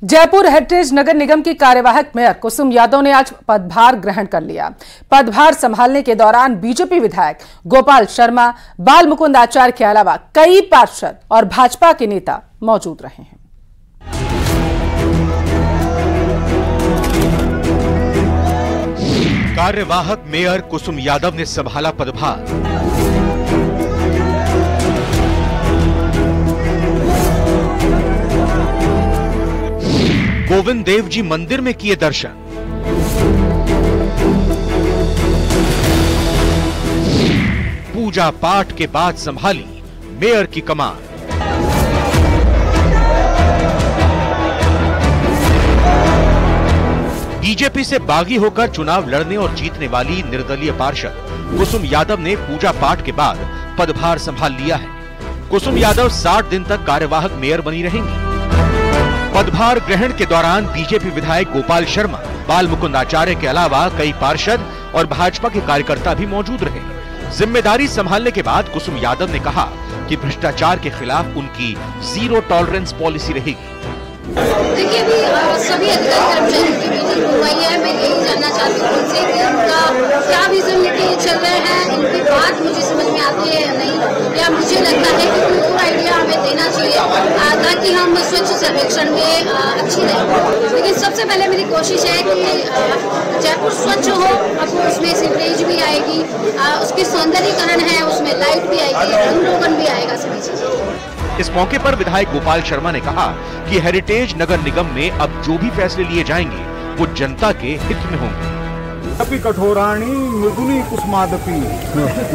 Jaipur heritage नगर निगम की कार्यवाहक mayor Kusum Yadav ने आज पदभार ग्रहण कर लिया। पदभार संभालने के दौरान बीजेपी विधायक गोपाल शर्मा, बाल मुकुंद आचार्य के अलावा कई पार्षद और भाजपा के नेता मौजूद रहे हैं। कार्यवाहक मेयर कुसुम यादव ने संभाला पदभार। गोविंद देव जी मंदिर में किए दर्शन। पूजा पाठ के बाद संभाली मेयर की कमान। बीजेपी से बागी होकर चुनाव लड़ने और जीतने वाली निर्दलीय पार्षद कुसुम यादव ने पूजा पाठ के बाद पदभार संभाल लिया है। कुसुम यादव 60 दिन तक कार्यवाहक मेयर बनी रहेंगी। पदभार ग्रहण के दौरान बीजेपी विधायक गोपाल शर्मा, बाल मुकुंद आचार्य के अलावा कई पार्षद और भाजपा के कार्यकर्ता भी मौजूद रहे। जिम्मेदारी संभालने के बाद कुसुम यादव ने कहा कि भ्रष्टाचार के खिलाफ उनकी जीरो टॉलरेंस पॉलिसी रहेगी। देखिए, अभी सभी अधिकारी कर्मचारियों की मीटिंग हुई है। मैं यही जानना चाहती हूँ उनसे कि उनका क्या विजन लेके चल रहे हैं, इनकी बात मुझे समझ में आती है या नहीं, या मुझे लगता है कि कोई और आइडिया हमें देना चाहिए ताकि हम स्वच्छ सर्वेक्षण में अच्छी रहें। लेकिन सबसे पहले मेरी कोशिश है कि जयपुर स्वच्छ हो। अब उसमें सीवरेज भी आएगी, उसकी सौंदर्यीकरण है, उसमें लाइट भी आएगी, रंग रोगन भी आएगा, सभी चीजें। इस मौके पर विधायक गोपाल शर्मा ने कहा कि हेरिटेज नगर निगम में अब जो भी फैसले लिए जाएंगे वो जनता के हित में होंगे। अपि कठोराणी मृदुनी कुसुमादपि,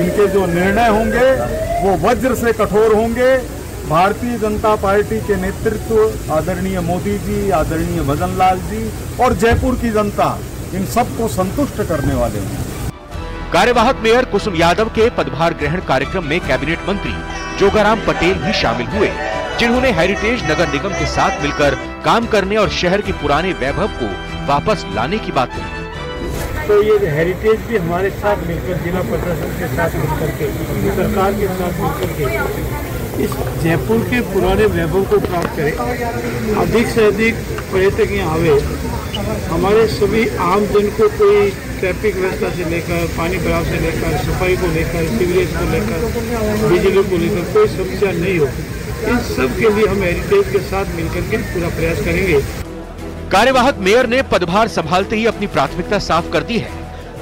इनके जो निर्णय होंगे वो वज्र से कठोर होंगे। भारतीय जनता पार्टी के नेतृत्व आदरणीय मोदी जी, आदरणीय भजन लाल जी और जयपुर की जनता, इन सबको संतुष्ट करने वाले हैं। कार्यवाहक मेयर कुसुम यादव के पदभार ग्रहण कार्यक्रम में कैबिनेट मंत्री जोगाराम पटेल भी शामिल हुए, जिन्होंने हेरिटेज नगर निगम के साथ मिलकर काम करने और शहर के पुराने वैभव को वापस लाने की बात कही। तो ये हेरिटेज भी हमारे साथ मिलकर, जिला प्रशासन के साथ मिलकर के, सरकार के साथ मिलकर के इस जयपुर के पुराने वैभव को प्राप्त करें। अधिक से अधिक पर्यटक यहाँ आवे। हमारे सभी आम जन को कोई ट्रैफिक व्यवस्था से लेकर, पानी भराव से लेकर, सफाई को लेकर, सीवरेज को लेकर, बिजली को लेकर कोई समस्या नहीं हो। इन सब के लिए हम हेरिटेज के साथ मिलकर के पूरा प्रयास करेंगे। कार्यवाहक मेयर ने पदभार संभालते ही अपनी प्राथमिकता साफ कर दी है।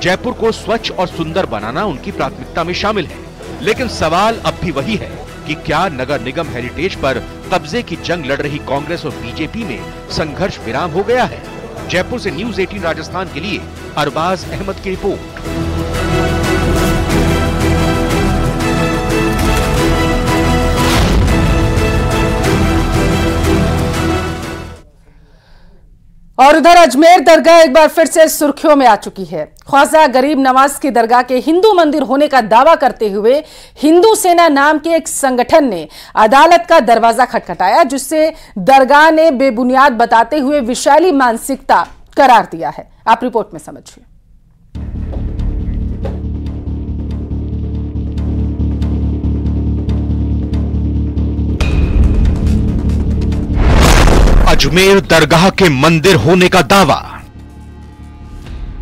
जयपुर को स्वच्छ और सुंदर बनाना उनकी प्राथमिकता में शामिल है। लेकिन सवाल अब भी वही है कि क्या नगर निगम हेरिटेज पर कब्जे की जंग लड़ रही कांग्रेस और बीजेपी में संघर्ष विराम हो गया है। जयपुर से न्यूज़ 18 राजस्थान के लिए अरबाज अहमद की रिपोर्ट। और उधर अजमेर दरगाह एक बार फिर से सुर्खियों में आ चुकी है। ख्वाजा गरीब नवाज की दरगाह के हिंदू मंदिर होने का दावा करते हुए हिंदू सेना नाम के एक संगठन ने अदालत का दरवाजा खटखटाया, जिससे दरगाह ने बेबुनियाद बताते हुए विशाली मानसिकता करार दिया है। आप रिपोर्ट में समझिए। अजमेर दरगाह के मंदिर होने का दावा।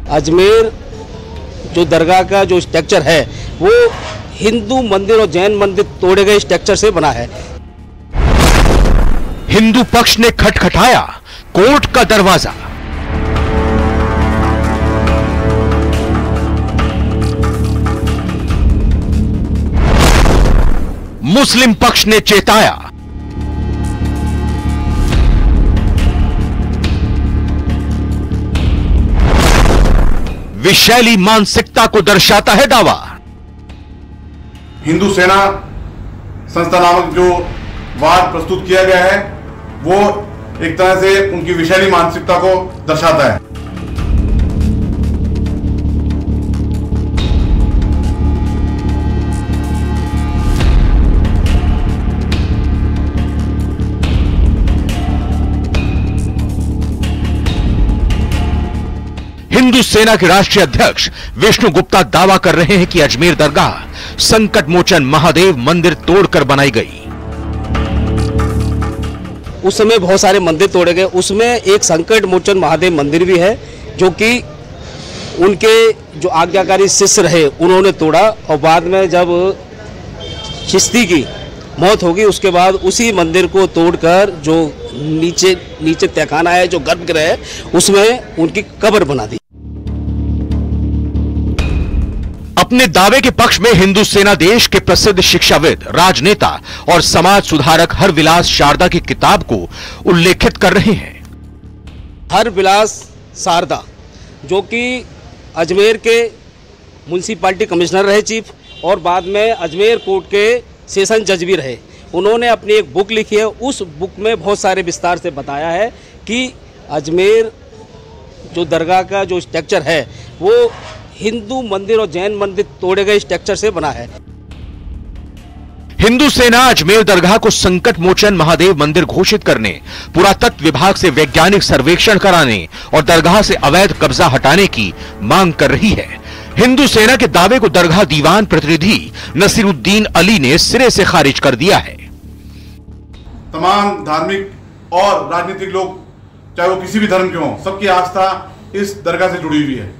अजमेर जो दरगाह का जो स्ट्रक्चर है वो हिंदू मंदिर और जैन मंदिर तोड़े गए स्ट्रक्चर से बना है। हिंदू पक्ष ने खटखटाया कोर्ट का दरवाजा। मुस्लिम पक्ष ने चेताया। विशैली मानसिकता को दर्शाता है दावा। हिंदू सेना संस्था नामक जो वाद प्रस्तुत किया गया है वो एक तरह से उनकी विशैली मानसिकता को दर्शाता है। हिंदू सेना के राष्ट्रीय अध्यक्ष विष्णु गुप्ता दावा कर रहे हैं कि अजमेर दरगाह संकट मोचन महादेव मंदिर तोड़कर बनाई गई। उस समय बहुत सारे मंदिर तोड़े गए, उसमें एक संकट मोचन महादेव मंदिर भी है जो कि उनके जो आज्ञाकारी शिष्य रहे उन्होंने तोड़ा, और बाद में जब चिश्ती की मौत होगी उसके बाद उसी मंदिर को तोड़कर जो नीचे तहखाना है, जो गर्भगृह है, उसमें उनकी कब्र बना दी। अपने दावे के पक्ष में हिंदू सेना देश के प्रसिद्ध शिक्षाविद, राजनेता और समाज सुधारक हरविलास शारदा की किताब को उल्लेखित कर रहे हैं। हरविलास शारदा जो कि अजमेर के म्युनिसिपैलिटी कमिश्नर रहे चीफ, और बाद में अजमेर कोर्ट के सेशन जज भी रहे, उन्होंने अपनी एक बुक लिखी है। उस बुक में बहुत सारे विस्तार से बताया है कि अजमेर जो दरगाह का जो स्ट्रक्चर है वो हिंदू मंदिर और जैन मंदिर तोड़े गए स्ट्रक्चर से बना है। हिंदू सेना अजमेर दरगाह को संकट मोचन महादेव मंदिर घोषित करने, पुरातत्व विभाग से वैज्ञानिक सर्वेक्षण कराने और दरगाह से अवैध कब्जा हटाने की मांग कर रही है। हिंदू सेना के दावे को दरगाह दीवान प्रतिनिधि नसीरुद्दीन अली ने सिरे से खारिज कर दिया है। तमाम धार्मिक और राजनीतिक लोग, चाहे वो किसी भी धर्म के हों, सबकी आस्था इस दरगाह से जुड़ी हुई है।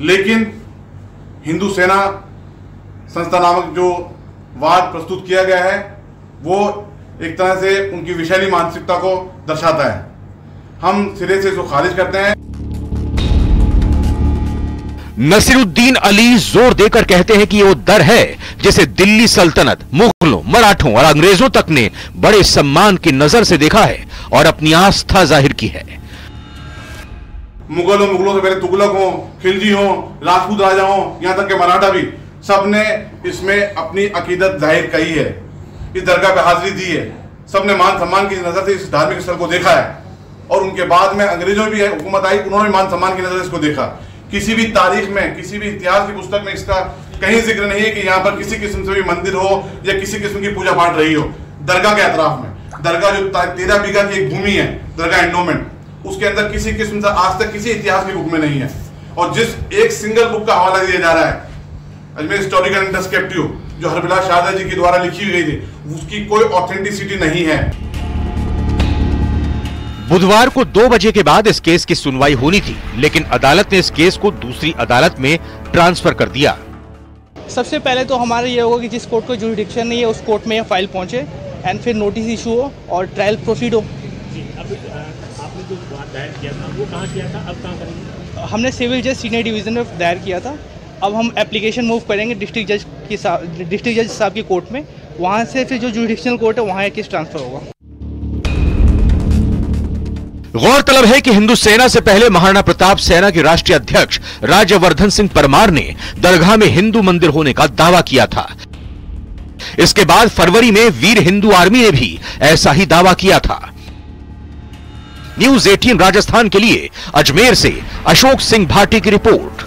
लेकिन हिंदू सेना संस्था नामक जो वाद प्रस्तुत किया गया है वो एक तरह से उनकी विषैली मानसिकता को दर्शाता है। हम सिरे से इसको खारिज करते हैं। नसीरुद्दीन अली जोर देकर कहते हैं कि ये वो दर है जिसे दिल्ली सल्तनत, मुगलों, मराठों और अंग्रेजों तक ने बड़े सम्मान की नजर से देखा है और अपनी आस्था जाहिर की है। मुगलों से पहले तुगलक हो, खिलजी हो, राजपूत राजा हो, यहां तक के मराठा भी, सबने इसमें अपनी अकीदत जाहिर की है, इस दरगाह पे हाजिरी दी है। सबने मान सम्मान की नजर से इस धार्मिक स्थल को देखा है, और उनके बाद में अंग्रेजों भी हुकूमत आई, उन्होंने मान सम्मान की नजर से इसको देखा। किसी भी तारीख में, किसी भी इतिहास की पुस्तक में इसका कहीं जिक्र नहीं है कि यहाँ पर किसी किस्म से भी मंदिर हो या किसी किस्म की पूजा पाठ रही हो। दरगाह के अतराफ में, दरगाह जो 13 बीघा की एक भूमि है, दरगाह एंडोमेंट, उसके अंदर किसी किस्म से आज तक किसी इतिहास की बुक में नहीं है। और जिस एक सिंगल बुक का हवाला दिया जा रहा है, अजमेर हिस्टोरिकल एंड डिस्क्रिप्टिव, जो हरविलास शारदा जी के द्वारा लिखी गई थी, उसकी कोई ऑथेंटिसिटी नहीं है। बुधवार को 2 बजे के बाद इस केस की सुनवाई होनी थी, लेकिन अदालत ने इस केस को दूसरी अदालत में ट्रांसफर कर दिया। सबसे पहले तो हमारा ये होगा कि जिस कोर्ट को जुरिडिक्शन नहीं है उस कोर्ट में फाइल पहुंचे एंड फिर नोटिस इशू हो और ट्रायल प्रोसीड हो। आपने जो दायर किया था वो कहाँ किया था, अब कहाँ करेंगे? हमने सिविल जज सीनियर डिवीजन में दायर किया था। अब हम एप्लीकेशन मूव करेंगे डिस्ट्रिक्ट जज साहब की कोर्ट में, वहाँ से फिर जो जुरिडिक्शनल कोर्ट है वहाँ केस ट्रांसफर होगा। गौरतलब है कि हिंदू सेना से पहले महाराणा प्रताप सेना के राष्ट्रीय अध्यक्ष राज्यवर्धन सिंह परमार ने दरगाह में हिंदू मंदिर होने का दावा किया था। इसके बाद फरवरी में वीर हिंदू आर्मी ने भी ऐसा ही दावा किया था। न्यूज़ 18 राजस्थान के लिए अजमेर से अशोक सिंह भाटी की रिपोर्ट।